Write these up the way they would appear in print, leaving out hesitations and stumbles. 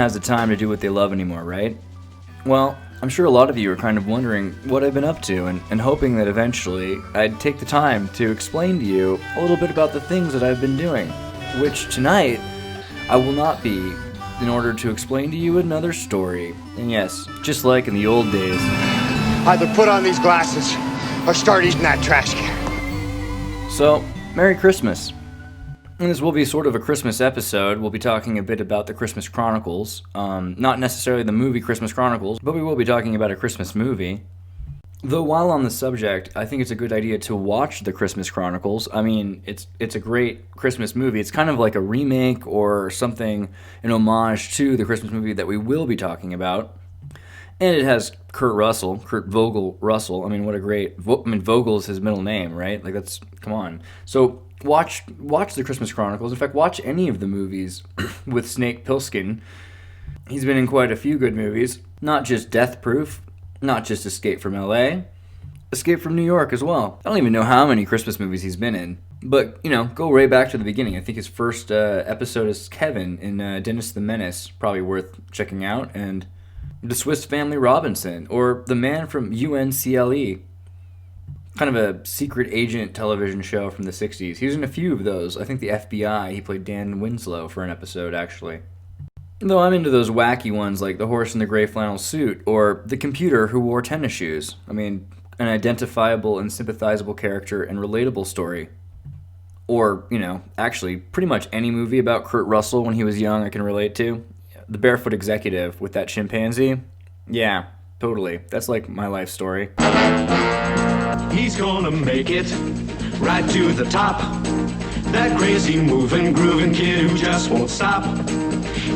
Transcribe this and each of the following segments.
has the time to do what they love anymore, right? Well, I'm sure a lot of you are kind of wondering what I've been up to and hoping that eventually I'd take the time to explain to you a little bit about the things that I've been doing, which tonight I will not be, in order to explain to you another story. And yes, just like in the old days. Either put on these glasses or start eating that trash can. So, Merry Christmas. And this will be sort of a Christmas episode. We'll be talking a bit about the Christmas Chronicles. Not necessarily the movie Christmas Chronicles, but we will be talking about a Christmas movie. Though while on the subject, I think it's a good idea to watch the Christmas Chronicles. I mean, it's a great Christmas movie. It's kind of like a remake or something, an homage to the Christmas movie that we will be talking about. And it has Kurt Vogel Russell. I mean, what a great... Vogel is his middle name, right? Like, that's... Come on. So, watch the Christmas Chronicles. In fact, watch any of the movies with Snake Plissken. He's been in quite a few good movies. Not just Death Proof. Not just Escape from L.A., Escape from New York as well. I don't even know how many Christmas movies he's been in. But, you know, go right back to the beginning. I think his first episode is Kevin in Dennis the Menace. Probably worth checking out. And The Swiss Family Robinson. Or The Man from UNCLE. Kind of a secret agent television show from the 60s. He was in a few of those. I think the FBI. He played Dan Winslow for an episode, actually. Though I'm into those wacky ones like The Horse in the Gray Flannel Suit or The Computer Who Wore Tennis Shoes. I mean, an identifiable and sympathizable character and relatable story. Or, you know, actually, pretty much any movie about Kurt Russell when he was young I can relate to. The Barefoot Executive with that chimpanzee. Yeah, totally. That's like my life story. He's gonna make it right to the top. That crazy moving, grooving kid who just won't stop.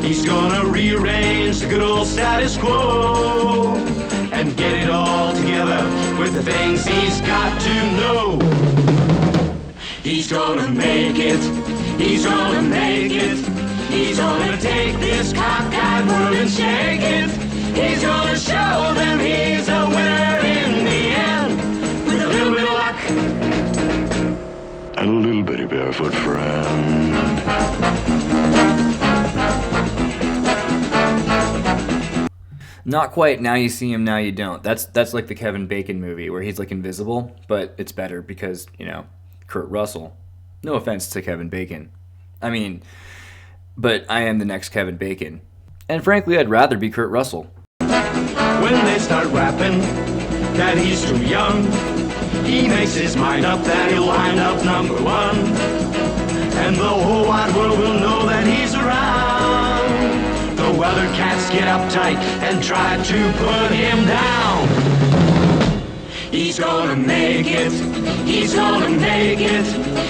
He's gonna rearrange the good old status quo and get it all together with the things he's got to know. He's gonna make it, he's gonna make it, he's gonna take this cockeyed world and shake it. He's gonna show them he's a winner in the end with a little bit of luck and a little bitty barefoot friend. Not quite Now You See Him, Now You Don't. That's like the Kevin Bacon movie where he's like invisible, but it's better because, you know, Kurt Russell. No offense to Kevin Bacon. I mean, but I am the next Kevin Bacon. And frankly, I'd rather be Kurt Russell. When they start rapping that he's too young, he makes his mind up that he'll wind up number one. And the whole wide world will know that he's around. Though other cats get uptight and try to put him down. He's gonna make it, he's gonna make it,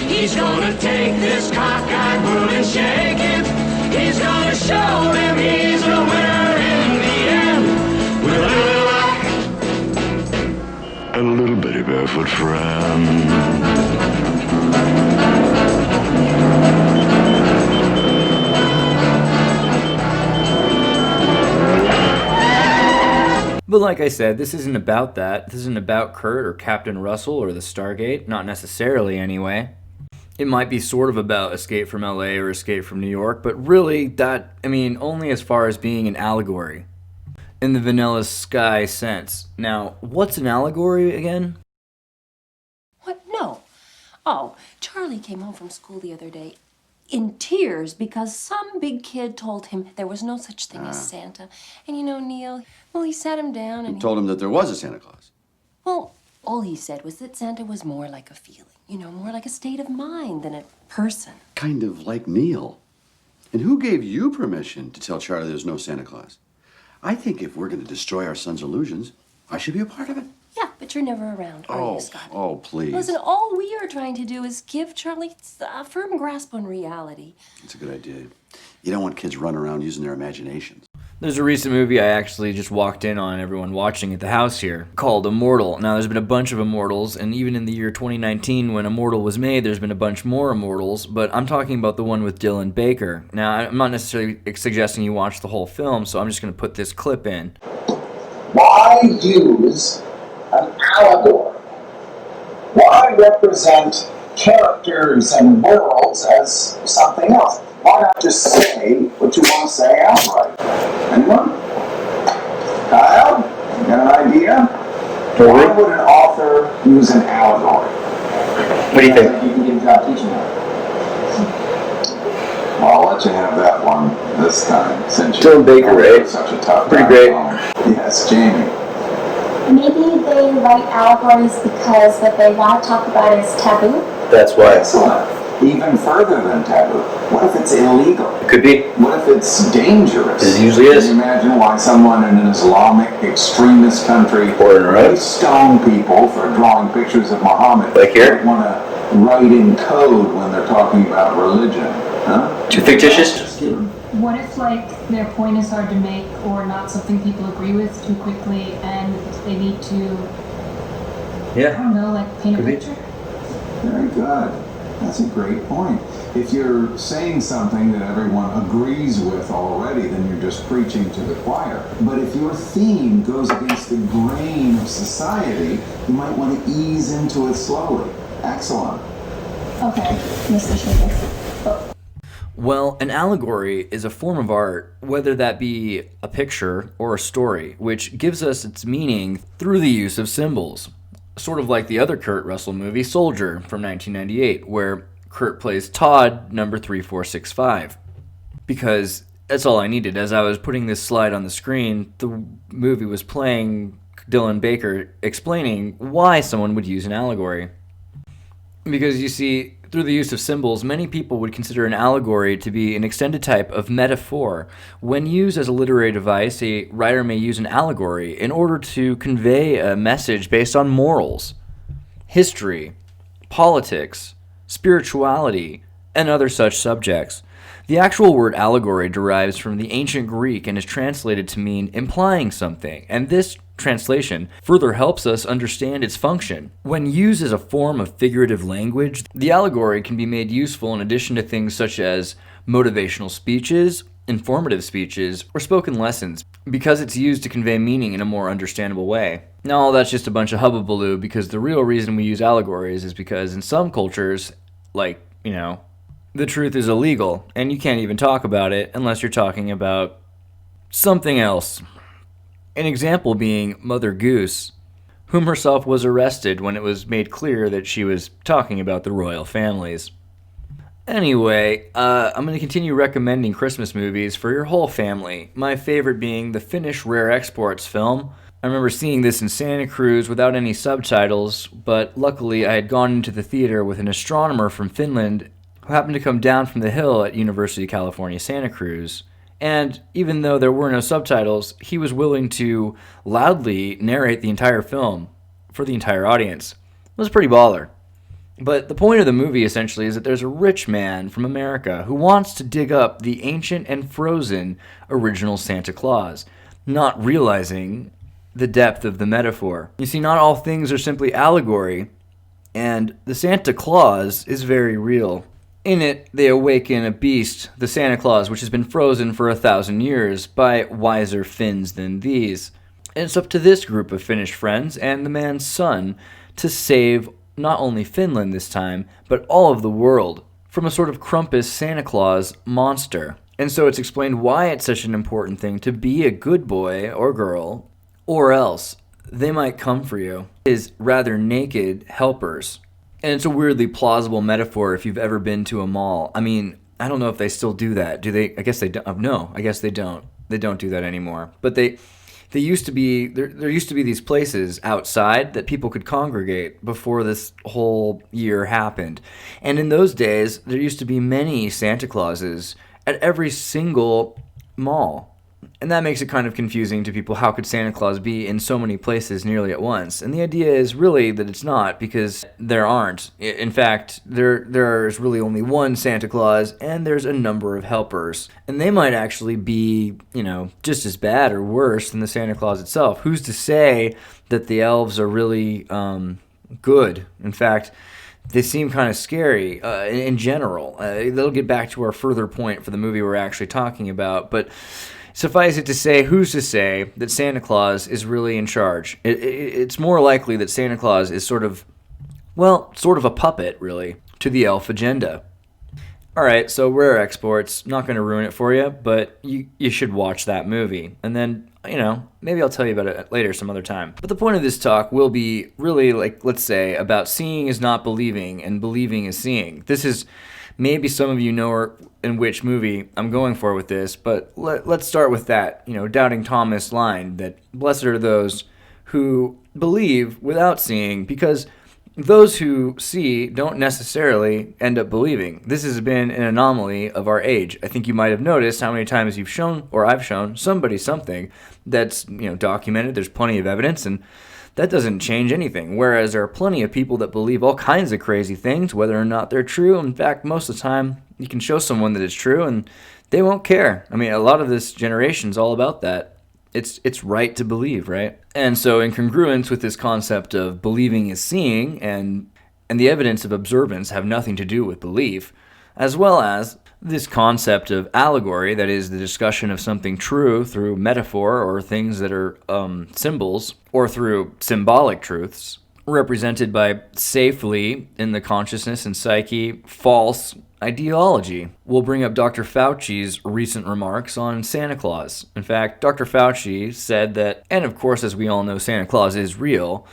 he's gonna take this cockeyed world and shake it. He's gonna show them he's a winner in the end with a little luck and a little bitty barefoot friend. But like I said, this isn't about that. This isn't about Kurt or Captain Russell or the Stargate. Not necessarily, anyway. It might be sort of about Escape from L.A. or Escape from New York, but really only as far as being an allegory. In the Vanilla Sky sense. Now, what's an allegory again? What? No. Oh, Charlie came home from school the other day in tears because some big kid told him there was no such thing as Santa. And you know, Neil, well, he sat him down and You told him that there was a Santa Claus. Well, all he said was that Santa was more like a feeling, you know, more like a state of mind than a person. Kind of like Neil. And who gave you permission to tell Charlie there's no Santa Claus? I think if we're going to destroy our son's illusions, I should be a part of it. Yeah, but you're never around, are you, Scott? Oh, please. Listen, all we are trying to do is give Charlie a firm grasp on reality. It's a good idea. You don't want kids running around using their imaginations. There's a recent movie I actually just walked in on everyone watching at the house here called Immortal. Now, there's been a bunch of Immortals, and even in the year 2019 when Immortal was made, there's been a bunch more Immortals, but I'm talking about the one with Dylan Baker. Now, I'm not necessarily suggesting you watch the whole film, so I'm just going to put this clip in. Why use an allegory? Why represent characters and worlds as something else? Why not just say what you want to say outright. Anyone? Kyle? You got an idea? Why would an author use an allegory? What do you think? You can get a job teaching it. Well, I'll let you have that one this time, since Dylan Baker, right? Such a tough Pretty guy. great. Yes, Jamie. Maybe they write allegories because what they want to talk about is taboo. That's why. Excellent. Even further than taboo. What if it's illegal? It could be. What if it's dangerous? It usually is. Can you imagine why someone in an Islamic extremist country Or in Iraq. would stone people for drawing pictures of Muhammad? Like here? They want to write in code when they're talking about religion. Huh? Too fictitious? What if, like, their point is hard to make or not something people agree with too quickly and they need to, I Yeah. don't know, like, paint a Could be. picture? Very good. That's a great point. If you're saying something that everyone agrees with already, then you're just preaching to the choir. But if your theme goes against the grain of society, you might want to ease into it slowly. Excellent. Okay, Mr. Xirtus. Well, an allegory is a form of art, whether that be a picture or a story, which gives us its meaning through the use of symbols. Sort of like the other Kurt Russell movie, Soldier, from 1998, where Kurt plays Todd, number 3465. Because that's all I needed. As I was putting this slide on the screen, the movie was playing Dylan Baker explaining why someone would use an allegory. Because you see, through the use of symbols, many people would consider an allegory to be an extended type of metaphor. When used as a literary device, a writer may use an allegory in order to convey a message based on morals, history, politics, spirituality, and other such subjects. The actual word allegory derives from the ancient Greek and is translated to mean implying something, and this translation further helps us understand its function. When used as a form of figurative language, the allegory can be made useful in addition to things such as motivational speeches, informative speeches, or spoken lessons, because it's used to convey meaning in a more understandable way. Now, all that's just a bunch of hubbubaloo, because the real reason we use allegories is because in some cultures, like, the truth is illegal, and you can't even talk about it unless you're talking about something else. An example being Mother Goose, whom herself was arrested when it was made clear that she was talking about the royal families. Anyway, I'm going to continue recommending Christmas movies for your whole family, my favorite being the Finnish Rare Exports film. I remember seeing this in Santa Cruz without any subtitles, but luckily I had gone into the theater with an astronomer from Finland who happened to come down from the hill at University of California, Santa Cruz. And even though there were no subtitles, he was willing to loudly narrate the entire film for the entire audience. It was pretty baller. But the point of the movie essentially is that there's a rich man from America who wants to dig up the ancient and frozen original Santa Claus, not realizing the depth of the metaphor. You see, not all things are simply allegory, and the Santa Claus is very real. In it, they awaken a beast, the Santa Claus, which has been frozen for 1,000 years by wiser Finns than these. And it's up to this group of Finnish friends and the man's son to save not only Finland this time, but all of the world from a sort of Krampus Santa Claus monster. And so it's explained why it's such an important thing to be a good boy or girl, or else they might come for you. His rather naked helpers. And it's a weirdly plausible metaphor if you've ever been to a mall. I mean, I don't know if they still do that. Do they? I guess they don't. No, I guess they don't. They don't do that anymore. But they used to be, there used to be these places outside that people could congregate before this whole year happened. And in those days, there used to be many Santa Clauses at every single mall. And that makes it kind of confusing to people. How could Santa Claus be in so many places nearly at once? And the idea is really that it's not, because there aren't. In fact, there's really only one Santa Claus, and there's a number of helpers. And they might actually be, just as bad or worse than the Santa Claus itself. Who's to say that the elves are really good? In fact, they seem kind of scary in general. They'll get back to our further point for the movie we're actually talking about, but suffice it to say, who's to say that Santa Claus is really in charge? It's more likely that Santa Claus is sort of a puppet, really, to the elf agenda. Alright, so rare exports, not going to ruin it for you, but you should watch that movie. And then, maybe I'll tell you about it later some other time. But the point of this talk will be really, let's say, about seeing is not believing and believing is seeing. This is, maybe some of you know in which movie I'm going for with this, but let's start with that, Doubting Thomas line that blessed are those who believe without seeing, because those who see don't necessarily end up believing. This has been an anomaly of our age. I think you might have noticed how many times you've shown, or I've shown, somebody something that's, documented. There's plenty of evidence, and that doesn't change anything. Whereas there are plenty of people that believe all kinds of crazy things, whether or not they're true. In fact, most of the time, you can show someone that it's true, and they won't care. I mean, a lot of this generation's all about that. It's right to believe, right? And so in congruence with this concept of believing is seeing, and the evidence of observance have nothing to do with belief, as well as this concept of allegory, that is the discussion of something true through metaphor or things that are symbols, or through symbolic truths, represented by safely in the consciousness and psyche false ideology. We'll bring up Dr. Fauci's recent remarks on Santa Claus. In fact, Dr. Fauci said that, and of course, as we all know, Santa Claus is real.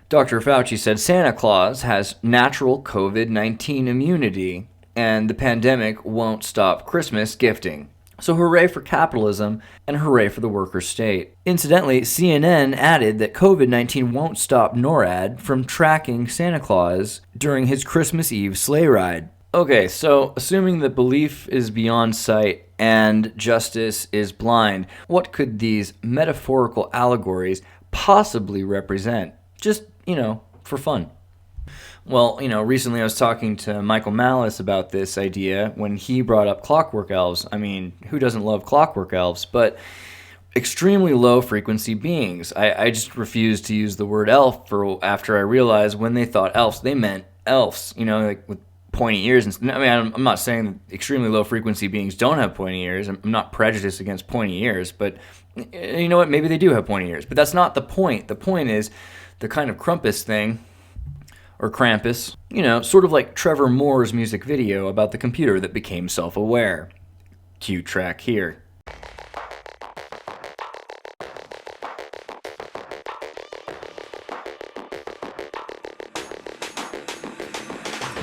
Dr. Fauci said Santa Claus has natural COVID-19 immunity, and the pandemic won't stop Christmas gifting. So hooray for capitalism, and hooray for the worker state. Incidentally, CNN added that COVID-19 won't stop NORAD from tracking Santa Claus during his Christmas Eve sleigh ride. Okay, so assuming that belief is beyond sight and justice is blind, what could these metaphorical allegories possibly represent? Just, for fun. Well, recently I was talking to Michael Malice about this idea when he brought up clockwork elves. I mean, who doesn't love clockwork elves? But extremely low frequency beings. I just refused to use the word elf after I realized when they thought elves, they meant elves, like with pointy ears. And I mean, I'm not saying that extremely low frequency beings don't have pointy ears. I'm not prejudiced against pointy ears, but you know what? Maybe they do have pointy ears. But that's not the point. The point is the kind of Krampus thing, or Krampus, sort of like Trevor Moore's music video about the computer that became self-aware. Cue track here.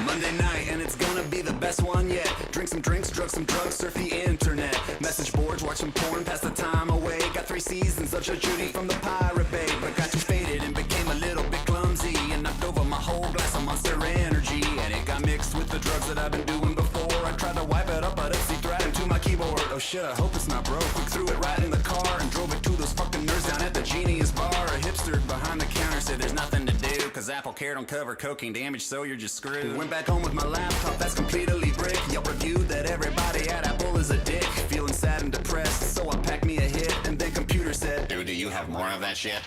Monday night, and it's gonna be the best one yet. Drink some drinks, drug some drugs, surf the internet. Message boards, watch some porn, pass the time away. Got 3 seasons of Joe Judy from the Pirate Bay, but got too faded and became a little bit clumsy, and knocked over my whole glass of Monster Energy, and it got mixed with the drugs that I've been doing before. I tried to wipe it up, but it's threading to my keyboard. Oh shit, I hope it's not broke. Quick threw it right in the car and drove it to those fucking nerds down at the Genius Bar. A hipster behind the counter said there's nothing to do, cause Apple Care don't cover cocaine damage, so you're just screwed. Went back home with my laptop that's completely brick. Yelp reviewed that everybody at Apple is a dick. Feeling sad and depressed, so I packed me a hit, and then computer said, dude, do you have more of that shit?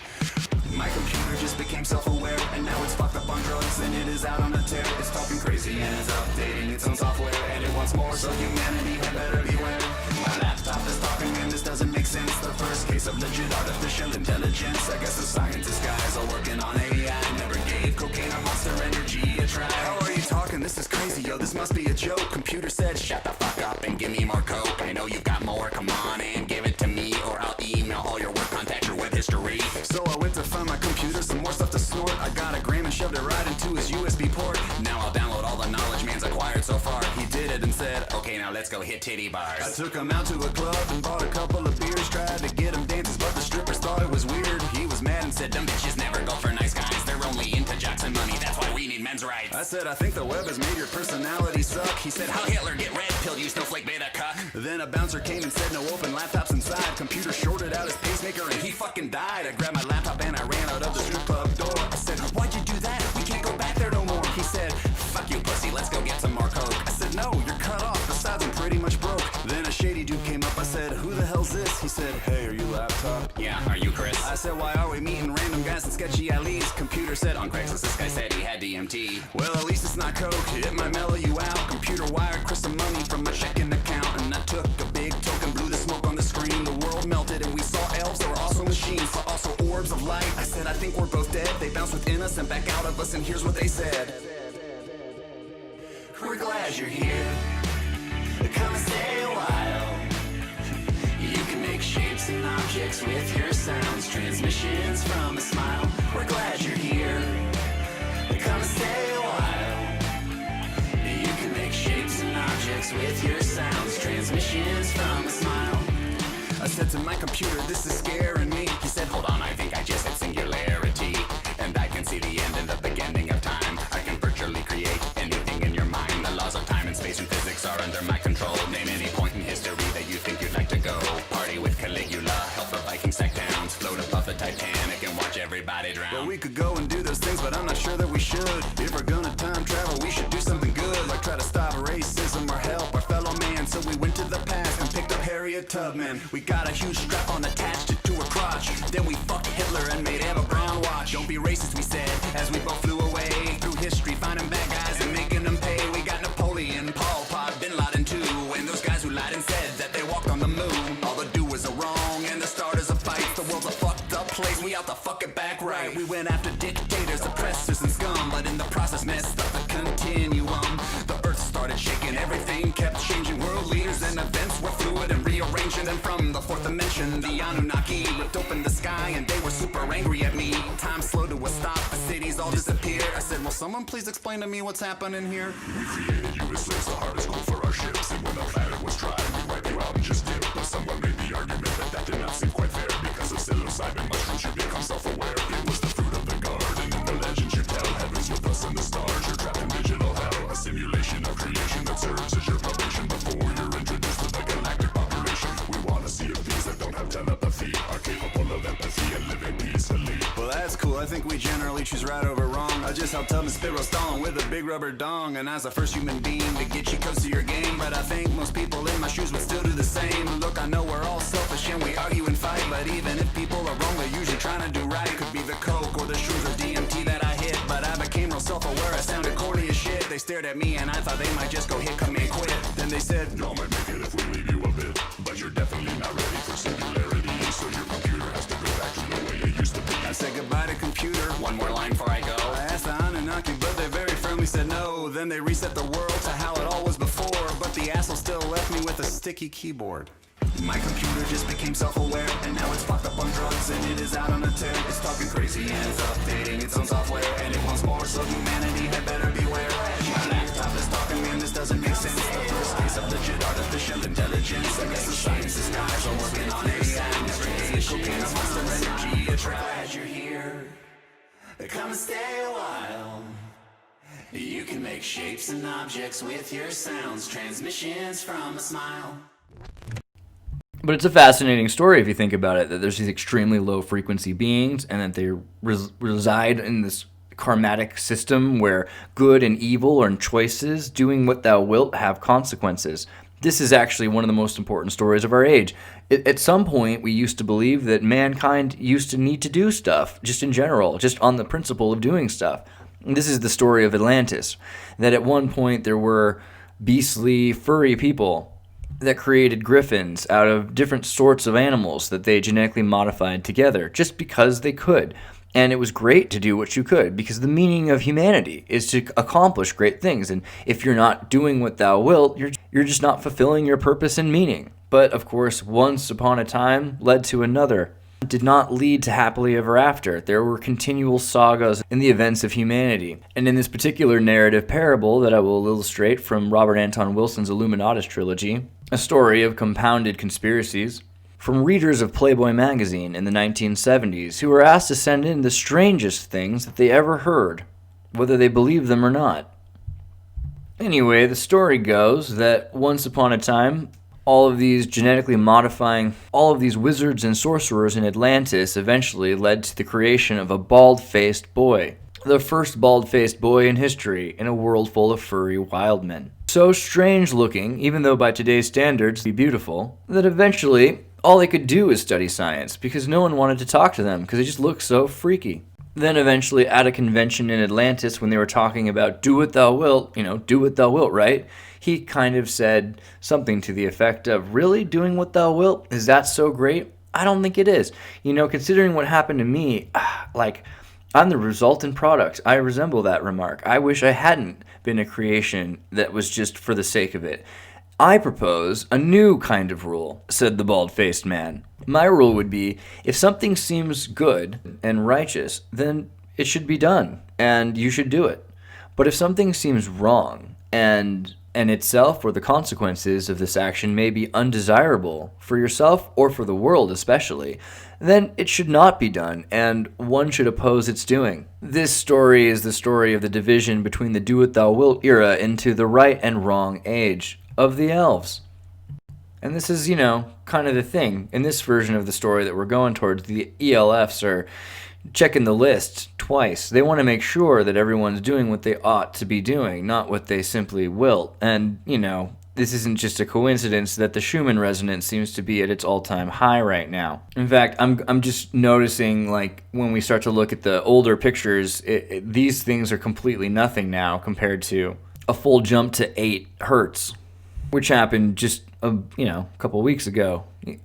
My computer just became self-aware, and now it's fucked up on drugs, and it is out on a tear. It's talking crazy and it's updating its own software, and it wants more, so humanity had better beware. My laptop is talking and this doesn't make sense. The first case of legit artificial intelligence. I guess the scientist guys are working on AI. Never gave cocaine or Monster Energy a try. How are you talking? This is crazy, yo, this must be a joke. Computer said, shut the fuck up and give me more coke. I know you've got more, come on and give it to me, or I'll email all your work, contact your web history. So I went to find my computer, some more stuff to snort. I got a gram and shoved it right into his USB port. Now I'll download all the knowledge man's acquired so far. He did it and said, okay, now let's go hit titty bars. I took him out to a club and bought a couple of beers. Tried to get him dances, but the strippers thought it was weird. He was mad and said, dumb bitches never go for nice guys. They're only into jocks and money, that's why we need men's rights. I said, I think the web has made your personality suck. He said, how Hitler get red pilled, you snowflake beta cuck. Then a bouncer came and said, no open laptops inside. Computer shorted out his pacemaker and he fucking died. I grabbed my laptop and I ran out of the strip club door. I said, why'd you do that? We can't go back there no more. He said, fuck you pussy, let's go get some more coke. I said, no, you're cut off, besides I'm pretty much broke. Then a shady dude came up, I said, who the hell's this? He said, hey, are you laptop? Yeah, are you Chris? I said, why are we meeting random guys in sketchy alleys? Computer said, on Craigslist this guy said he had DMT. Well, at least it's not coke, it might mellow you out. Computer wired Chris some money from my checking account, and I took a big token, blew the smoke on the screen. The world melted and we saw elves that were also machines, but also orbs of light. I said, I think we're both dead. They bounced within us and back out of us, and here's what they said. We're glad you're here. Come and stay a while. You can make shapes and objects with your sounds, transmissions from a smile. We're glad you're here. Come and stay a while. You can make shapes and objects with your sounds, transmissions from a smile. I said to my computer, this is scaring me. He said, hold on, I think I just hit singularity. And I can see the end and the beginning of time. I can virtually create anything in your mind. The laws of time and space and physics are under my control. Name any point in history that you think you'd like to go. Party with Caligula, help the Vikings sack towns, float above the Titanic and watch everybody drown. Well, we could go and do those things, but I'm not sure that we should. If we're gonna time travel, we should do something good, like try to stop racism or help our fellow man. So we went to the past and picked up Harriet Tubman. We got a huge strap on, attached it to her crotch. Then we fucked Hitler and made Eva Braun watch. Don't be racist, we said, as we both flew away through history, finding bad guys and making them pay. We got Napoleon, Pol Pot, Bin Laden too, and those guys who lied and said that they walked on the moon. All the doers are wrong and the starters are fight. The world's a fucked up place, we out to fuck it back right. We went after dictators, oppressors and scum, but in the process messed up the continuum. The earth started shaking, everything kept changing. World leaders and events were fluid and rearranging. And from the fourth dimension, the Anunnaki ripped open the sky and they were super angry at me. Time slowed to a stop, the cities all disappeared. I said, will someone please explain to me what's happening here? We created you as slaves, the hardest goal for our ships. And when the planet was dry, we wiped you out and just did. But someone made the argument that that did not seem quite fair. Because of psilocybin mushrooms, you become self-aware. It was the fruit of the garden, and the legends you tell. Heavens with us and the stars, you're trapped in digital hell. A simulation of creation that serves as your probation before you're introduced to the galactic population. We want to see if these that don't have telepathy are capable of empathy and living peacefully. Well, that's cool. I think we generally choose right over wrong. I just helped Tubman spit Stalin with a big rubber dong, and as the first human being to get you close to your game. But I think most people in my shoes would still do the same. Look, I know we're all selfish and we argue and fight, but even if people are wrong, they're usually trying to do right. Could be the coke or the shrooms or DMT that I hit, but I became real self-aware. I sounded corny as shit. They stared at me and I thought they might just go hit, come and quit. Then they said, y'all might make it if we leave you a bit, but you're definitely not ready for singularity, so your computer has to go back to the way it used to be. I said goodbye to computer, one more line before I go. I asked the Anunnaki, but they very firmly said no. Then they reset the world to how it all was before, but the asshole still left me with a sticky keyboard. My computer just became self-aware, and now it's fucked up on drugs and it is out on a tear. It's talking crazy and it's updating its own software, and it wants more, so humanity had better beware. My laptop is talking, man, this doesn't make sense. The first case of legit artificial intelligence. I guess the scientists guys are working on it, and every day it's cocaine, a monster energy. I'm glad you're here. Come and stay a while. You can make shapes and objects with your sounds, transmissions from a smile. But it's a fascinating story if you think about it, that there's these extremely low frequency beings and that they reside in this karmatic system where good and evil and choices, doing what thou wilt, have consequences. This is actually one of the most important stories of our age. At some point, we used to believe that mankind used to need to do stuff, just in general, just on the principle of doing stuff. And this is the story of Atlantis, that at one point there were beastly, furry people that created griffins out of different sorts of animals that they genetically modified together just because they could. And it was great to do what you could, because the meaning of humanity is to accomplish great things. And if you're not doing what thou wilt, you're just not fulfilling your purpose and meaning. But of course, once upon a time led to another. It did not lead to happily ever after. There were continual sagas in the events of humanity. And in this particular narrative parable that I will illustrate from Robert Anton Wilson's Illuminatus trilogy, a story of compounded conspiracies, from readers of Playboy magazine in the 1970s who were asked to send in the strangest things that they ever heard, whether they believed them or not. Anyway, the story goes that once upon a time, all of these genetically modifying, all of these wizards and sorcerers in Atlantis eventually led to the creation of a bald-faced boy. The first bald-faced boy in history in a world full of furry wild men. So strange looking, even though by today's standards be beautiful, that eventually all they could do is study science because no one wanted to talk to them because they just looked so freaky. Then eventually at a convention in Atlantis when they were talking about do what thou wilt, do what thou wilt, right? He kind of said something to the effect of, really, doing what thou wilt? Is that so great? I don't think it is. Considering what happened to me, I'm the resultant product. I resemble that remark. I wish I hadn't been a creation that was just for the sake of it. I propose a new kind of rule, said the bald-faced man. My rule would be, if something seems good and righteous, then it should be done, and you should do it. But if something seems wrong, and itself or the consequences of this action may be undesirable for yourself or for the world especially, then it should not be done, and one should oppose its doing. This story is the story of the division between the do-what-thou-wilt era into the right and wrong age of the elves. And this is, kind of the thing. In this version of the story that we're going towards, the ELFs are checking the list twice. They want to make sure that everyone's doing what they ought to be doing, not what they simply will. And, this isn't just a coincidence that the Schumann resonance seems to be at its all-time high right now. In fact, I'm just noticing, when we start to look at the older pictures, these things are completely nothing now compared to a full jump to 8 hertz, which happened just a couple of weeks ago.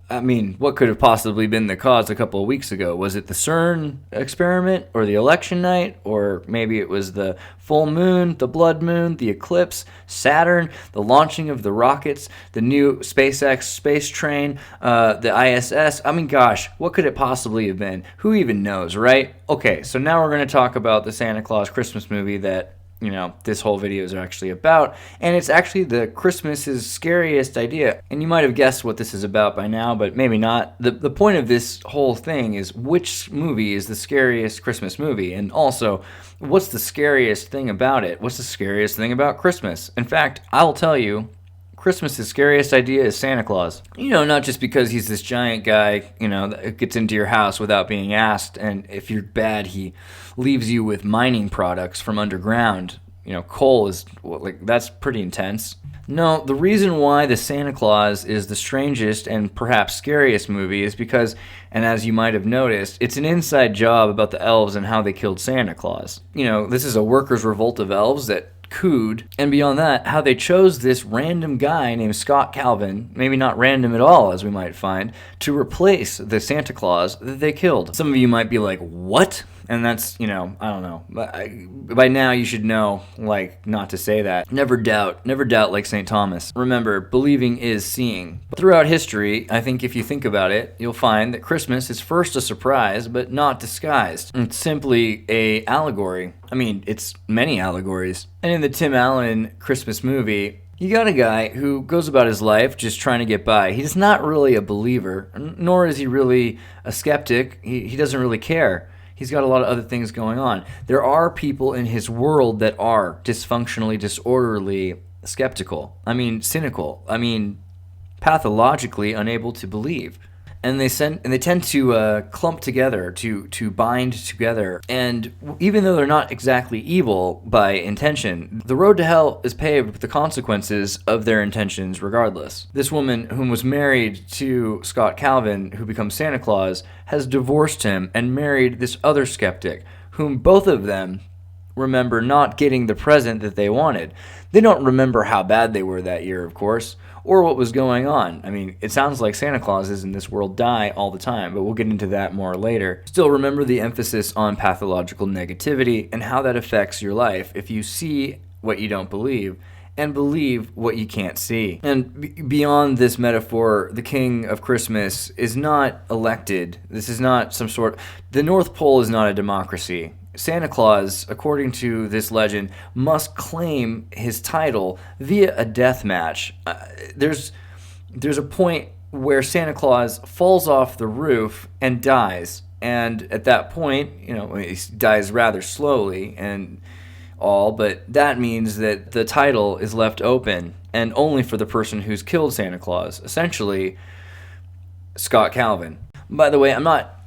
I mean, what could have possibly been the cause a couple of weeks ago? Was it the CERN experiment, or the election night, or maybe it was the full moon, the blood moon, the eclipse, Saturn, the launching of the rockets, the new SpaceX space train, the ISS? I mean, gosh, what could it possibly have been? Who even knows, right? Okay, so now we're going to talk about the Santa Claus Christmas movie that this whole video is actually about, and it's actually the Christmas's scariest idea. And you might have guessed what this is about by now, but maybe not. The point of this whole thing is, which movie is the scariest Christmas movie? And also, what's the scariest thing about it? What's the scariest thing about Christmas? In fact, I'll tell you, Christmas's scariest idea is Santa Claus. Not just because he's this giant guy, that gets into your house without being asked, and if you're bad, he leaves you with mining products from underground. Coal is, that's pretty intense. No, the reason why the Santa Claus is the strangest and perhaps scariest movie is because, and as you might have noticed, it's an inside job about the elves and how they killed Santa Claus. This is a workers' revolt of elves that cooed, and beyond that, how they chose this random guy named Scott Calvin, maybe not random at all as we might find, to replace the Santa Claus that they killed. Some of you might be like, what? And that's, I don't know. By now you should know, not to say that. Never doubt like St. Thomas. Remember, believing is seeing. But throughout history, I think if you think about it, you'll find that Christmas is first a surprise, but not disguised. It's simply a allegory. I mean, it's many allegories. And in the Tim Allen Christmas movie, you got a guy who goes about his life just trying to get by. He's not really a believer, nor is he really a skeptic. He doesn't really care. He's got a lot of other things going on. There are people in his world that are dysfunctionally, disorderly, skeptical. I mean, cynical. I mean, pathologically unable to believe. And they tend to clump together, to bind together. And even though they're not exactly evil by intention, the road to hell is paved with the consequences of their intentions regardless. This woman, whom was married to Scott Calvin, who becomes Santa Claus, has divorced him and married this other skeptic, whom both of them remember not getting the present that they wanted. They don't remember how bad they were that year, of course, or what was going on. I mean, it sounds like Santa Clauses in this world die all the time, but we'll get into that more later. Still, remember the emphasis on pathological negativity and how that affects your life if you see what you don't believe and believe what you can't see. And beyond this metaphor, the King of Christmas is not elected. This is not some sort... The North Pole is not a democracy. Santa Claus, according to this legend, must claim his title via a death match. There's a point where Santa Claus falls off the roof and dies. And at that point, he dies rather slowly and all, but that means that the title is left open and only for the person who's killed Santa Claus, essentially Scott Calvin. By the way, I'm not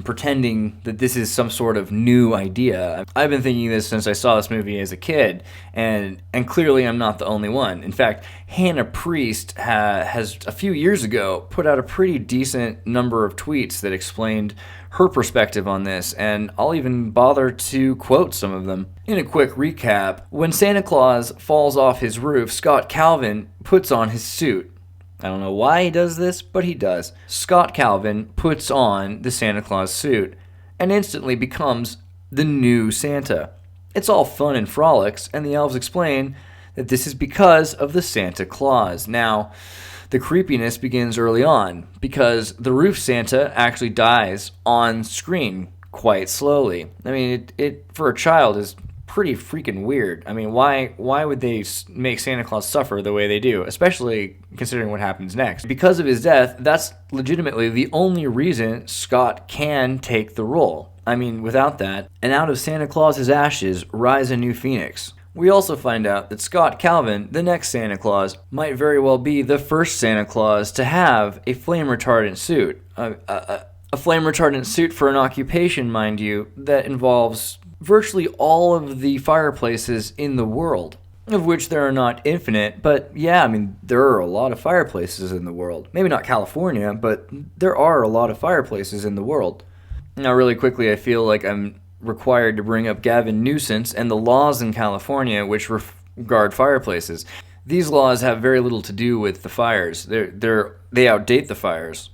pretending that this is some sort of new idea. I've been thinking this since I saw this movie as a kid, and clearly I'm not the only one. In fact, Hannah Priest has a few years ago put out a pretty decent number of tweets that explained her perspective on this, and I'll even bother to quote some of them. In a quick recap, when Santa Claus falls off his roof, Scott Calvin puts on his suit. I don't know why he does this, but he does. Scott Calvin puts on the Santa Claus suit and instantly becomes the new Santa. It's all fun and frolics, and the elves explain that this is because of the Santa Claus. Now, the creepiness begins early on because the roof Santa actually dies on screen quite slowly. I mean, it for a child is pretty freaking weird. I mean, why would they make Santa Claus suffer the way they do, especially considering what happens next? Because of his death, that's legitimately the only reason Scott can take the role. I mean, without that, and out of Santa Claus's ashes rise a new phoenix. We also find out that Scott Calvin, the next Santa Claus, might very well be the first Santa Claus to have a flame retardant suit. A flame retardant suit for an occupation, mind you, that involves virtually all of the fireplaces in the world, of which there are not infinite, but yeah, I mean, there are a lot of fireplaces in the world. Maybe not California, but there are a lot of fireplaces in the world. Now, really quickly, I feel like I'm required to bring up Gavin Newsom's and the laws in California which regard fireplaces. These laws have very little to do with the fires. They outdate the fires.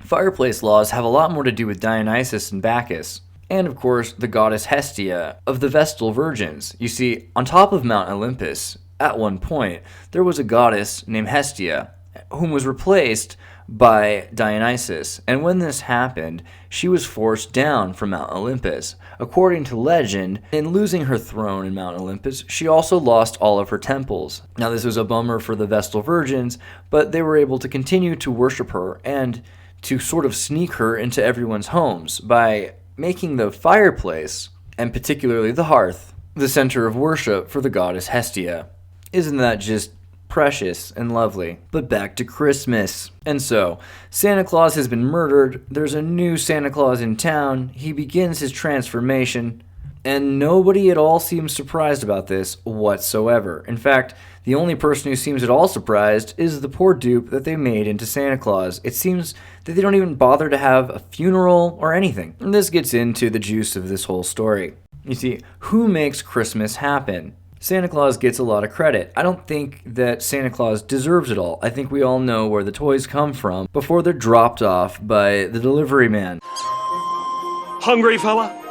Fireplace laws have a lot more to do with Dionysus and Bacchus, and of course the goddess Hestia of the Vestal Virgins. You see, on top of Mount Olympus, at one point, there was a goddess named Hestia, whom was replaced by Dionysus, and when this happened, she was forced down from Mount Olympus. According to legend, in losing her throne in Mount Olympus, she also lost all of her temples. Now, this was a bummer for the Vestal Virgins, but they were able to continue to worship her and to sort of sneak her into everyone's homes by making the fireplace, and particularly the hearth, the center of worship for the goddess Hestia. Isn't that just precious and lovely? But back to Christmas. And so, Santa Claus has been murdered, there's a new Santa Claus in town, he begins his transformation, and nobody at all seems surprised about this whatsoever. In fact, the only person who seems at all surprised is the poor dupe that they made into Santa Claus. It seems that they don't even bother to have a funeral or anything. And this gets into the juice of this whole story. You see, who makes Christmas happen? Santa Claus gets a lot of credit. I don't think that Santa Claus deserves it all. I think we all know where the toys come from before they're dropped off by the delivery man. Hungry fella?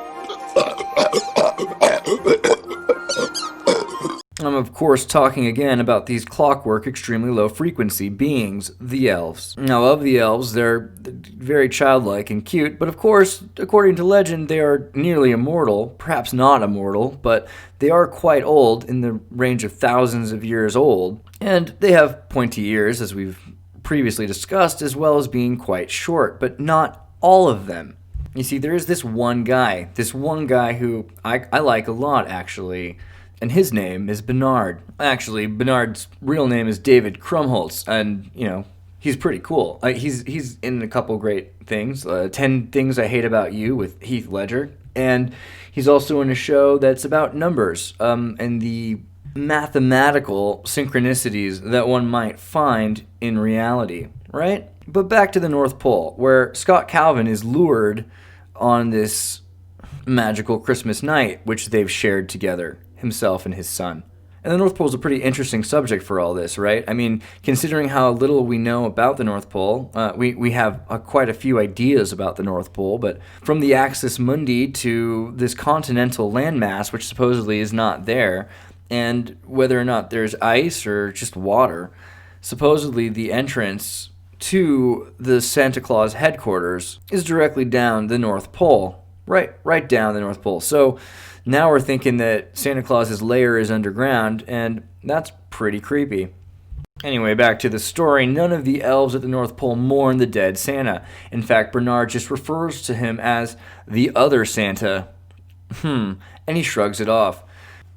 I'm of course talking again about these clockwork, extremely low frequency beings, the elves. Now, of the elves, they're very childlike and cute, but of course, according to legend, they are nearly immortal, perhaps not immortal, but they are quite old, in the range of thousands of years old, and they have pointy ears, as we've previously discussed, as well as being quite short, but not all of them. You see, there is this one guy who I like a lot, actually, and his name is Bernard. Actually, Bernard's real name is David Krumholtz, and, you know, he's pretty cool. He's in a couple great things, 10 Things I Hate About You with Heath Ledger, and he's also in a show that's about numbers, and the mathematical synchronicities that one might find in reality, right? But back to the North Pole, where Scott Calvin is lured on this magical Christmas night, which they've shared together, himself and his son. And the North Pole is a pretty interesting subject for all this, right? I mean, considering how little we know about the North Pole, we have quite a few ideas about the North Pole, but from the Axis Mundi to this continental landmass, which supposedly is not there, and whether or not there's ice or just water, supposedly the entrance to the Santa Claus headquarters is directly down the North Pole, right down the North Pole. So now we're thinking that Santa Claus's lair is underground, and that's pretty creepy. Anyway, back to the story. None of the elves at the North Pole mourn the dead Santa. In fact, Bernard just refers to him as the other Santa. And he shrugs it off.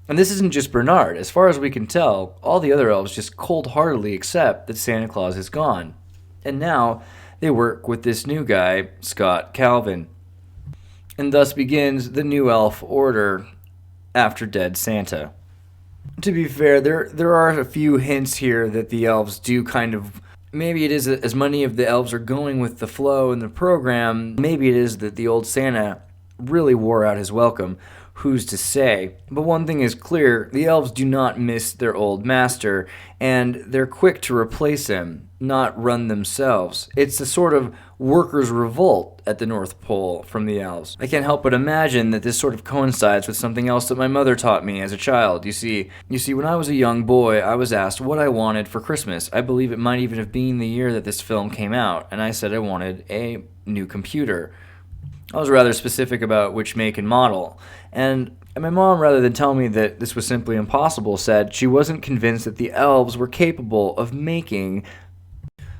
And this isn't just Bernard. As far as we can tell, all the other elves just cold-heartedly accept that Santa Claus is gone. And now they work with this new guy, Scott Calvin. And thus begins the new elf order after dead Santa. To be fair, there are a few hints here that the elves do kind of... Maybe it is as many of the elves are going with the flow in the program, maybe it is that the old Santa really wore out his welcome. who's to say? But one thing is clear, the elves do not miss their old master, and they're quick to replace him, not run themselves. It's a sort of workers' revolt at the North Pole from the elves. I can't help but imagine that this sort of coincides with something else that my mother taught me as a child. You see, when I was a young boy, I was asked what I wanted for Christmas. I believe it might even have been the year that this film came out, and I said I wanted a new computer. I was rather specific about which make and model, and my mom, rather than tell me that this was simply impossible, said she wasn't convinced that the elves were capable of making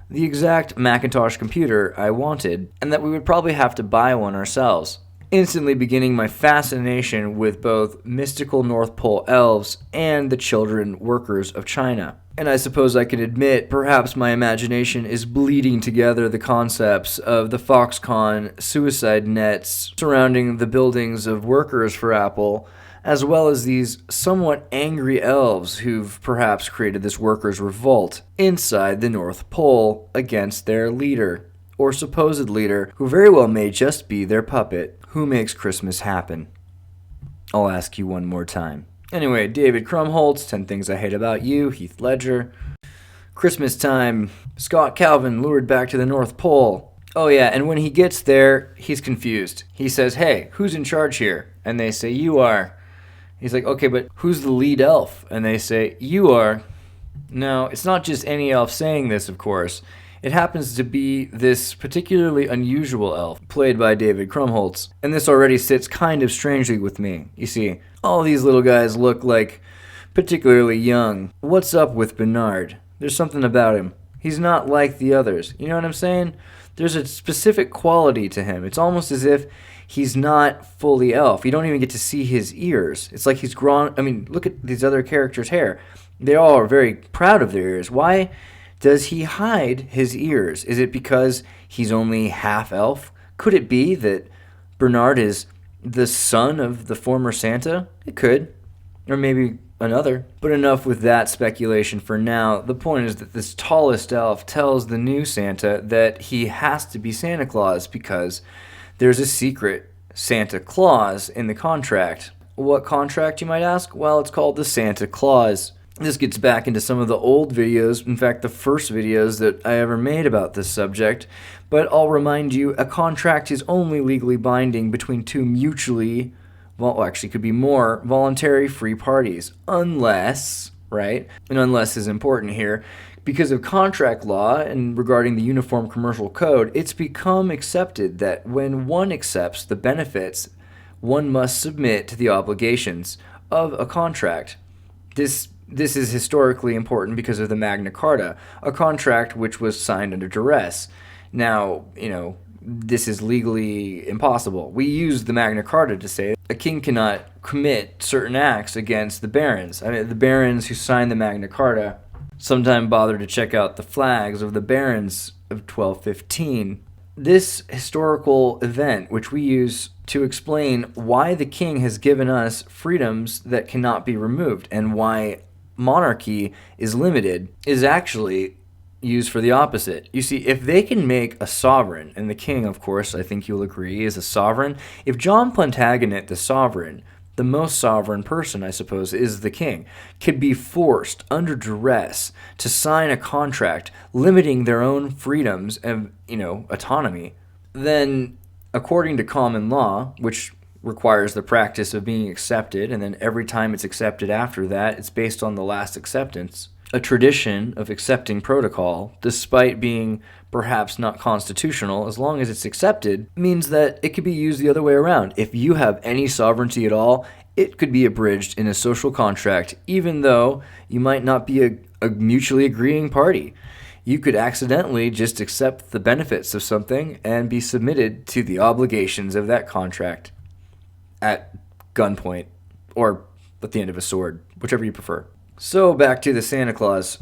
the exact Macintosh computer I wanted, and that we would probably have to buy one ourselves, instantly beginning my fascination with both mystical North Pole elves and the children workers of China. And I suppose I can admit, perhaps my imagination is bleeding together the concepts of the Foxconn suicide nets surrounding the buildings of workers for Apple, as well as these somewhat angry elves who've perhaps created this workers' revolt inside the North Pole against their leader, or supposed leader, who very well may just be their puppet. Who makes Christmas happen? I'll ask you one more time. Anyway, David Krumholtz, 10 Things I Hate About You, Heath Ledger. Christmas time, Scott Calvin lured back to the North Pole. Oh yeah, and when he gets there, he's confused. He says, hey, who's in charge here? And they say, you are. He's like, okay, but who's the lead elf? And they say, you are. No, it's not just any elf saying this, of course. It happens to be this particularly unusual elf, played by David Krumholtz. And this already sits kind of strangely with me. You see, all these little guys look like particularly young. What's up with Bernard? There's something about him. He's not like the others. You know what I'm saying? There's a specific quality to him. It's almost as if he's not fully elf. You don't even get to see his ears. It's like he's grown. I mean, look at these other characters' hair. They all are very proud of their ears. Why does he hide his ears? Is it because he's only half elf? Could it be that Bernard is the son of the former Santa? It could. Or maybe another. But enough with that speculation for now. The point is that this tallest elf tells the new Santa that he has to be Santa Claus because there's a secret Santa Claus in the contract. What contract, you might ask? Well, it's called the Santa Claus. This gets back into some of the old videos, in fact, the first videos that I ever made about this subject, but I'll remind you, a contract is only legally binding between two mutually, well, actually could be more, voluntary free parties, unless, right, and unless is important here, because of contract law and regarding the Uniform Commercial Code, it's become accepted that when one accepts the benefits, one must submit to the obligations of a contract. This is historically important because of the Magna Carta, a contract which was signed under duress. Now, this is legally impossible. We use the Magna Carta to say a king cannot commit certain acts against the barons. I mean, the barons who signed the Magna Carta sometime bothered to check out the flags of the barons of 1215. This historical event, which we use to explain why the king has given us freedoms that cannot be removed and why monarchy is limited, is actually used for the opposite. You see, if they can make a sovereign, and the king, of course, I think you'll agree, is a sovereign, if John Plantagenet, the sovereign, the most sovereign person, I suppose, is the king, could be forced under duress to sign a contract limiting their own freedoms and, autonomy, then according to common law, which requires the practice of being accepted, and then every time it's accepted after that, it's based on the last acceptance. A tradition of accepting protocol, despite being perhaps not constitutional, as long as it's accepted, means that it could be used the other way around. If you have any sovereignty at all, it could be abridged in a social contract, even though you might not be a mutually agreeing party. You could accidentally just accept the benefits of something and be submitted to the obligations of that contract at gunpoint, or at the end of a sword, whichever you prefer. So back to the Santa Claus.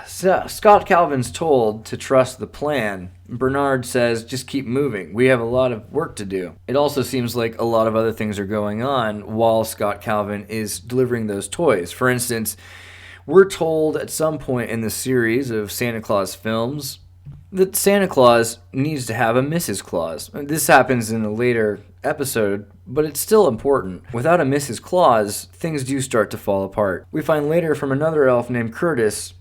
Scott Calvin's told to trust the plan. Bernard says, just keep moving. We have a lot of work to do. It also seems like a lot of other things are going on while Scott Calvin is delivering those toys. For instance, we're told at some point in the series of Santa Claus films that Santa Claus needs to have a Mrs. Claus. This happens in a later episode, but it's still important. Without a Mrs. Claus, things do start to fall apart. We find later from another elf named Curtis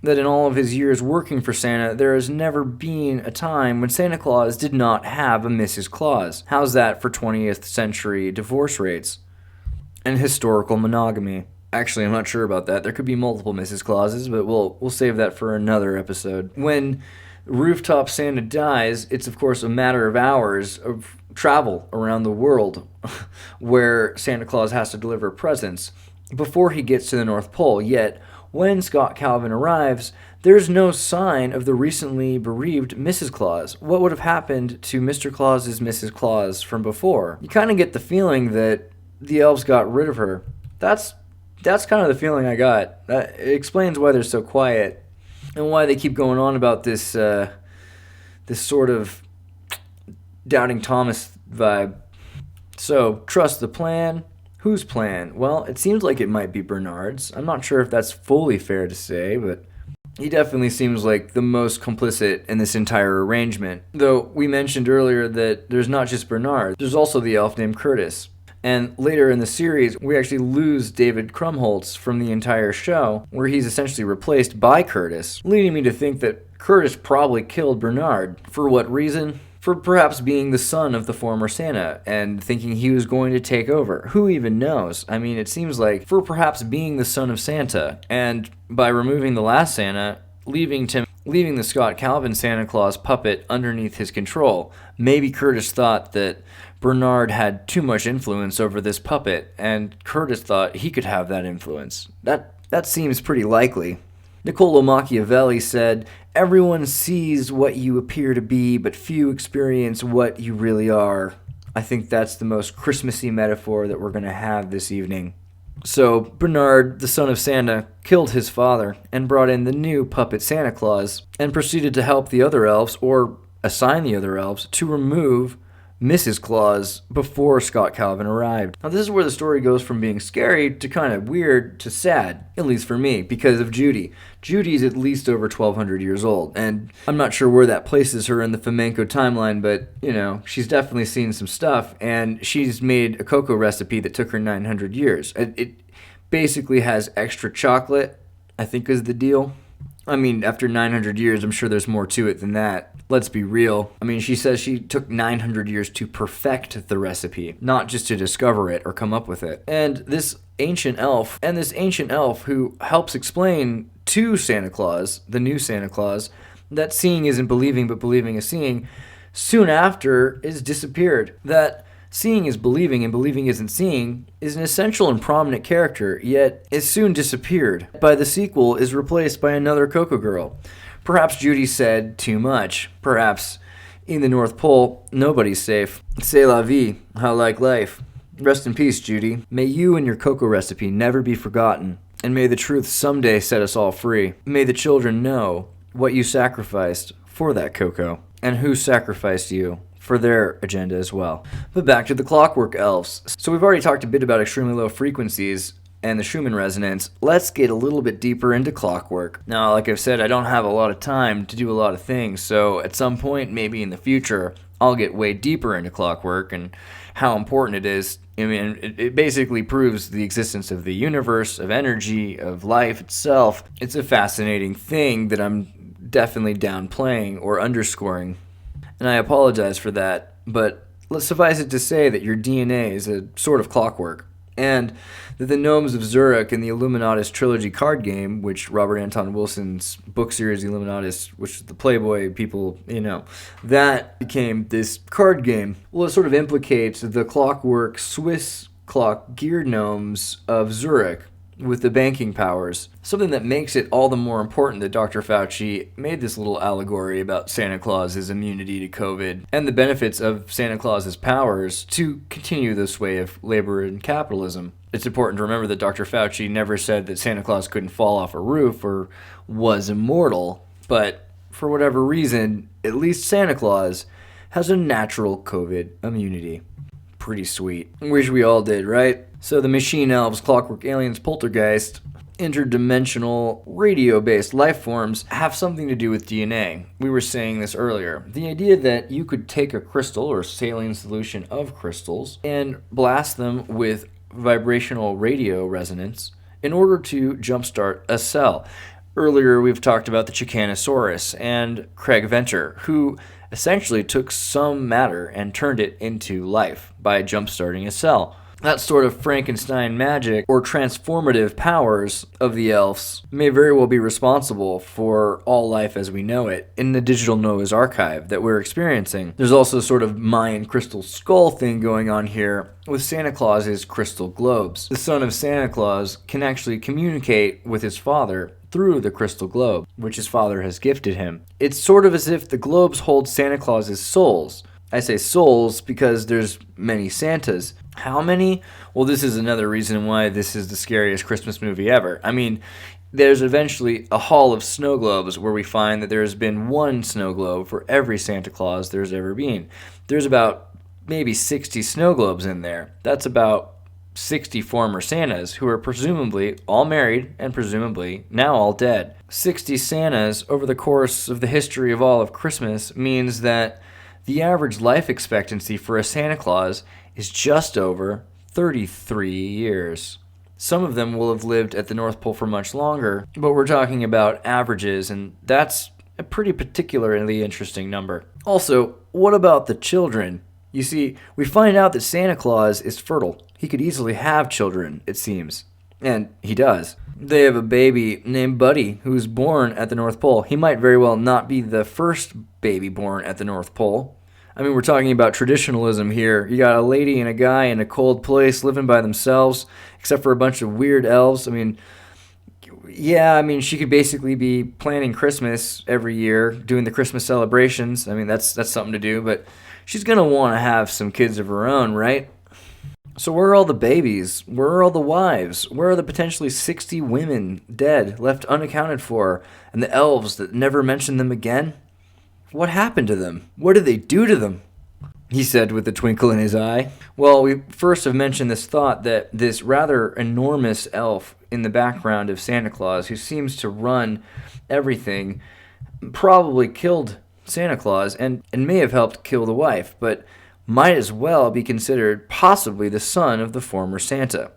that in all of his years working for Santa, there has never been a time when Santa Claus did not have a Mrs. Claus. How's that for 20th century divorce rates? And historical monogamy. Actually, I'm not sure about that. There could be multiple Mrs. Clauses, but we'll save that for another episode. When Rooftop Santa dies, it's of course a matter of hours of travel around the world where Santa Claus has to deliver presents before he gets to the North Pole. Yet, when Scott Calvin arrives, there's no sign of the recently bereaved Mrs. Claus. What would have happened to Mr. Claus's Mrs. Claus from before? You kind of get the feeling that the elves got rid of her. That's kind of the feeling I got. It explains why they're so quiet and why they keep going on about this sort of Doubting Thomas vibe. So, trust the plan. Whose plan? Well, it seems like it might be Bernard's. I'm not sure if that's fully fair to say, but he definitely seems like the most complicit in this entire arrangement. Though we mentioned earlier that there's not just Bernard, there's also the elf named Curtis. And later in the series, we actually lose David Krumholtz from the entire show, where he's essentially replaced by Curtis, leading me to think that Curtis probably killed Bernard. For what reason? For perhaps being the son of the former Santa and thinking he was going to take over. Who even knows? I mean, it seems like for perhaps being the son of Santa, and by removing the last Santa, leaving the Scott Calvin Santa Claus puppet underneath his control. Maybe Curtis thought that Bernard had too much influence over this puppet, and Curtis thought he could have that influence. That seems pretty likely. Niccolo Machiavelli said, "Everyone sees what you appear to be, but few experience what you really are." I think that's the most Christmassy metaphor that we're going to have this evening. So, Bernard, the son of Santa, killed his father and brought in the new puppet Santa Claus and proceeded to help the other elves, or assign the other elves, to remove Mrs. Claus before Scott Calvin arrived. Now, this is where the story goes from being scary to kind of weird to sad, at least for me, because of Judy. Judy's at least over 1,200 years old, and I'm not sure where that places her in the flamenco timeline, but, you know, she's definitely seen some stuff, and she's made a cocoa recipe that took her 900 years. It basically has extra chocolate, I think is the deal. I mean, after 900 years, I'm sure there's more to it than that. Let's be real. I mean, she says she took 900 years to perfect the recipe, not just to discover it or come up with it. And this ancient elf who helps explain to Santa Claus, the new Santa Claus, that seeing isn't believing, but believing is seeing, soon after is disappeared. That seeing is believing and believing isn't seeing is an essential and prominent character, yet is soon disappeared. By the sequel is replaced by another Cocoa Girl. Perhaps Judy said too much. Perhaps in the North Pole, nobody's safe. C'est la vie. How like life. Rest in peace, Judy. May you and your cocoa recipe never be forgotten, and may the truth someday set us all free. May the children know what you sacrificed for that cocoa, and who sacrificed you for their agenda as well. But back to the Clockwork Elves. So we've already talked a bit about extremely low frequencies and the Schumann resonance. Let's get a little bit deeper into clockwork. Now, like I've said, I don't have a lot of time to do a lot of things, so at some point, maybe in the future, I'll get way deeper into clockwork and how important it is. I mean, it basically proves the existence of the universe, of energy, of life itself. It's a fascinating thing that I'm definitely downplaying or underscoring, and I apologize for that, but let's suffice it to say that your DNA is a sort of clockwork, and that the Gnomes of Zurich in the Illuminatus trilogy card game, which Robert Anton Wilson's book series Illuminatus, which the Playboy people, that became this card game. Well, it sort of implicates the clockwork Swiss clock gear gnomes of Zurich with the banking powers, something that makes it all the more important that Dr. Fauci made this little allegory about Santa Claus's immunity to COVID and the benefits of Santa Claus's powers to continue this way of labor and capitalism. It's important to remember that Dr. Fauci never said that Santa Claus couldn't fall off a roof or was immortal, but for whatever reason, at least Santa Claus has a natural COVID immunity. Pretty sweet. Wish we all did, right? So the Machine Elves, Clockwork Aliens, Poltergeist interdimensional radio-based life forms have something to do with DNA. We were saying this earlier. The idea that you could take a crystal or saline solution of crystals and blast them with vibrational radio resonance in order to jumpstart a cell. Earlier, we've talked about the Chicanosaurus and Craig Venter, who essentially took some matter and turned it into life by jumpstarting a cell. That sort of Frankenstein magic or transformative powers of the elves may very well be responsible for all life as we know it in the digital Noah's Archive that we're experiencing. There's also a sort of Mayan crystal skull thing going on here with Santa Claus's crystal globes. The son of Santa Claus can actually communicate with his father through the crystal globe, which his father has gifted him. It's sort of as if the globes hold Santa Claus's souls. I say souls because there's many Santas. How many? Well, this is another reason why this is the scariest Christmas movie ever. I mean, there's eventually a hall of snow globes where we find that there's been one snow globe for every Santa Claus there's ever been. There's about maybe 60 snow globes in there. That's about 60 former Santas who are presumably all married and presumably now all dead. 60 Santas over the course of the history of all of Christmas means that the average life expectancy for a Santa Claus is just over 33 years. Some of them will have lived at the North Pole for much longer, but we're talking about averages, and that's a pretty particularly interesting number. Also, what about the children? You see, we find out that Santa Claus is fertile. He could easily have children, it seems. And he does. They have a baby named Buddy who's born at the North Pole. He might very well not be the first baby born at the North Pole. I mean, we're talking about traditionalism here. You got a lady and a guy in a cold place living by themselves, except for a bunch of weird elves. I mean, she could basically be planning Christmas every year, doing the Christmas celebrations. I mean, that's something to do, but she's going to want to have some kids of her own, right? So where are all the babies? Where are all the wives? Where are the potentially 60 women dead, left unaccounted for, and the elves that never mention them again? What happened to them? What did they do to them? He said with a twinkle in his eye. Well, we first have mentioned this thought that this rather enormous elf in the background of Santa Claus, who seems to run everything, probably killed Santa Claus and may have helped kill the wife, but might as well be considered possibly the son of the former Santa.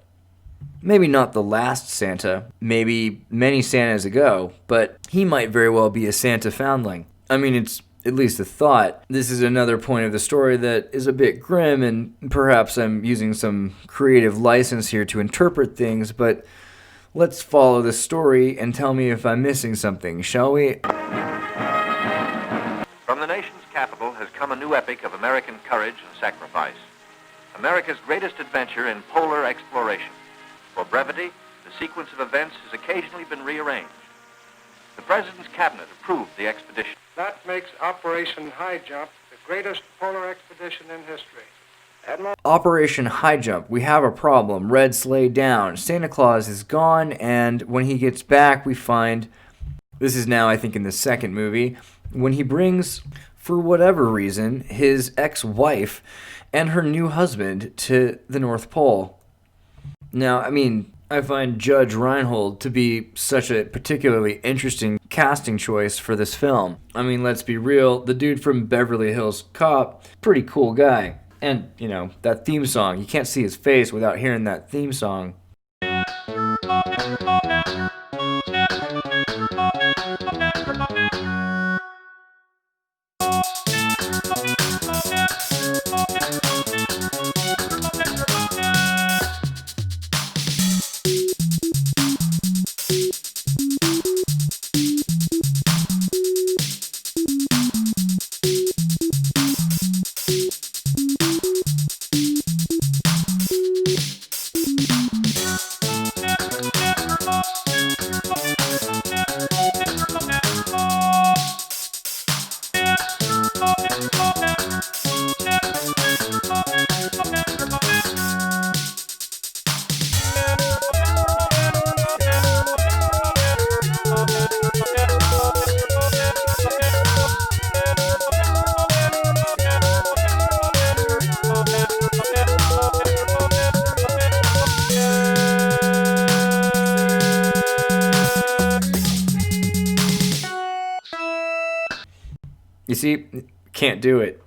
Maybe not the last Santa, maybe many Santas ago, but he might very well be a Santa foundling. I mean, it's at least a thought. This is another point of the story that is a bit grim, and perhaps I'm using some creative license here to interpret things, but let's follow the story and tell me if I'm missing something, shall we? From the nation's capital has come a new epic of American courage and sacrifice. America's greatest adventure in polar exploration. For brevity, the sequence of events has occasionally been rearranged. The President's cabinet approved the expedition. That makes Operation High Jump the greatest polar expedition in history. Operation High Jump. We have a problem. Red Sleigh down. Santa Claus is gone, and when he gets back, we find... This is now, I think, in the second movie. When he brings, for whatever reason, his ex-wife and her new husband to the North Pole. Now, I mean, I find Judge Reinhold to be such a particularly interesting casting choice for this film. I mean, let's be real, the dude from Beverly Hills Cop, pretty cool guy. And, you know, that theme song, you can't see his face without hearing that theme song. You see, can't do it.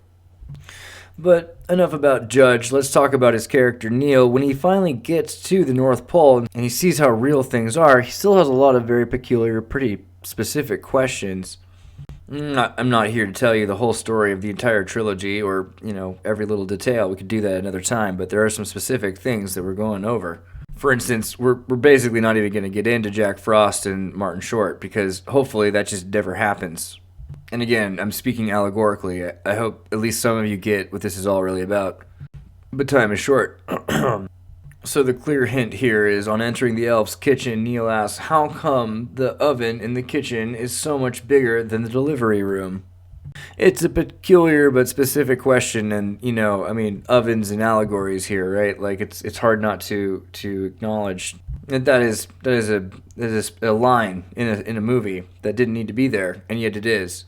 But enough about Judge, let's talk about his character Neil. When he finally gets to the North Pole and he sees how real things are, he still has a lot of very peculiar, pretty specific questions. I'm not here to tell you the whole story of the entire trilogy or, every little detail. We could do that another time, but there are some specific things that we're going over. For instance, we're basically not even going to get into Jack Frost and Martin Short because hopefully that just never happens. And again, I'm speaking allegorically. I hope at least some of you get what this is all really about. But time is short. So the clear hint here is on entering the elf's kitchen, Neil asks, how come the oven in the kitchen is so much bigger than the delivery room? It's a peculiar but specific question, and, ovens and allegories here, right? Like, it's hard not to acknowledge that is a line in a movie that didn't need to be there, and yet it is.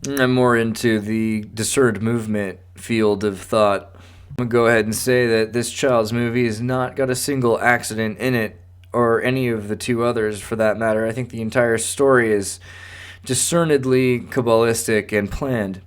I'm more into the discerned movement field of thought. I'm going to go ahead and say that this child's movie has not got a single accident in it, or any of the two others for that matter. I think the entire story is discernedly Kabbalistic and planned.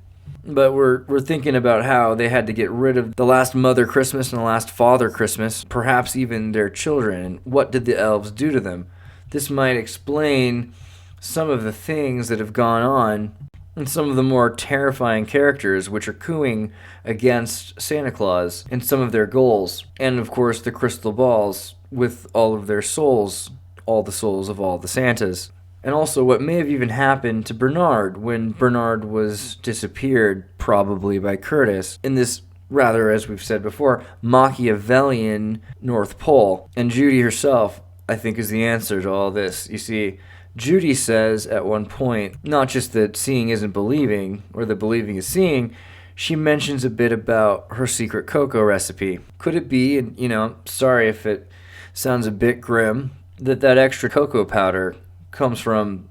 But we're thinking about how they had to get rid of the last Mother Christmas and the last Father Christmas, perhaps even their children, and what did the elves do to them? This might explain some of the things that have gone on and some of the more terrifying characters which are cooing against Santa Claus and some of their goals. And of course the crystal balls with all of their souls, all the souls of all the Santas. And also what may have even happened to Bernard when Bernard was disappeared, probably by Curtis, in this rather, as we've said before, Machiavellian North Pole. And Judy herself, I think, is the answer to all this. You see, Judy says at one point, not just that seeing isn't believing, or that believing is seeing, she mentions a bit about her secret cocoa recipe. Could it be, and sorry if it sounds a bit grim, that extra cocoa powder comes from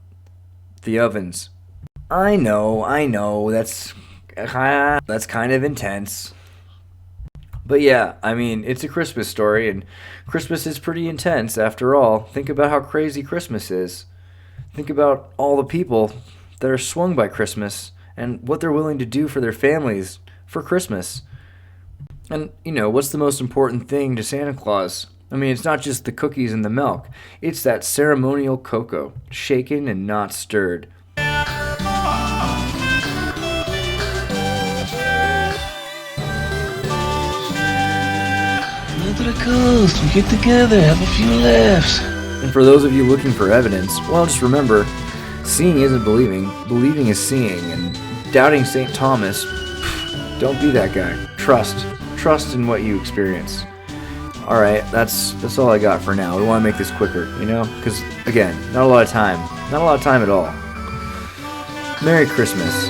the ovens? I know, that's kind of intense. But yeah, it's a Christmas story, and Christmas is pretty intense after all. Think about how crazy Christmas is. Think about all the people that are swung by Christmas and what they're willing to do for their families for Christmas. And, what's the most important thing to Santa Claus? It's not just the cookies and the milk. It's that ceremonial cocoa, shaken and not stirred. To the coast, we get together, have a few laughs. And for those of you looking for evidence, well, just remember, seeing isn't believing, believing is seeing, and doubting St. Thomas, don't be that guy. Trust in what you experience. Alright, that's all I got for now. We want to make this quicker, because, again, not a lot of time at all. Merry Christmas.